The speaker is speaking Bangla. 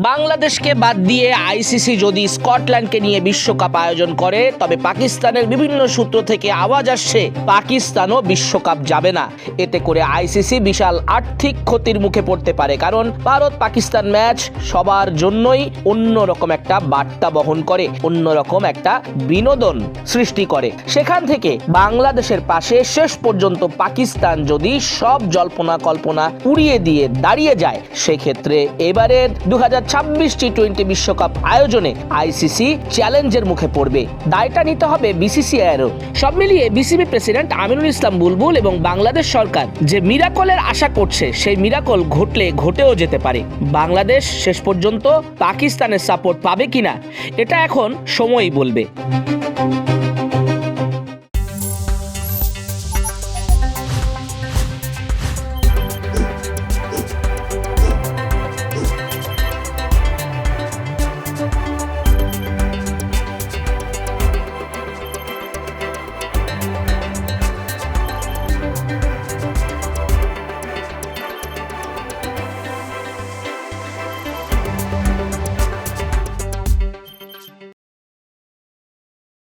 বাংলাদেশকে বাদ দিয়ে আইসিসি যদি স্কটল্যান্ডকে নিয়ে বিশ্বকাপ আয়োজন করে তবে পাকিস্তানের বিভিন্ন সূত্র থেকে আওয়াজ আসছে পাকিস্তানও বিশ্বকাপ যাবে না। এতে করে আইসিসি বিশাল আর্থিক ক্ষতির মুখে পড়তে পারে, কারণ ভারত পাকিস্তান ম্যাচ সবার জন্যই অন্যরকম একটা বার্তা বহন করে, অন্যরকম একটা বিনোদন সৃষ্টি করে। সেখান থেকে বাংলাদেশের পাশে শেষ পর্যন্ত পাকিস্তান যদি সব জল্পনা কল্পনা উড়িয়ে দিয়ে দাঁড়িয়ে যায়, সেক্ষেত্রে এবারের 2026 টি-20 বিশ্বকাপ আয়োজনে আইসিসি চ্যালেঞ্জের মুখে পড়বে। দায়টা নিতে হবে বিসিসিআইয়েরও। সব মিলিয়ে বিসিবি প্রেসিডেন্ট আমিনুল ইসলাম বুলবুল এবং বাংলাদেশ সরকার যে মিরাকলের আশা করছে, সেই মিরাকল ঘটলে ঘটেও যেতে পারে। বাংলাদেশ শেষ পর্যন্ত পাকিস্তানের সাপোর্ট পাবে কিনা এটা এখন সময়ই বলবে।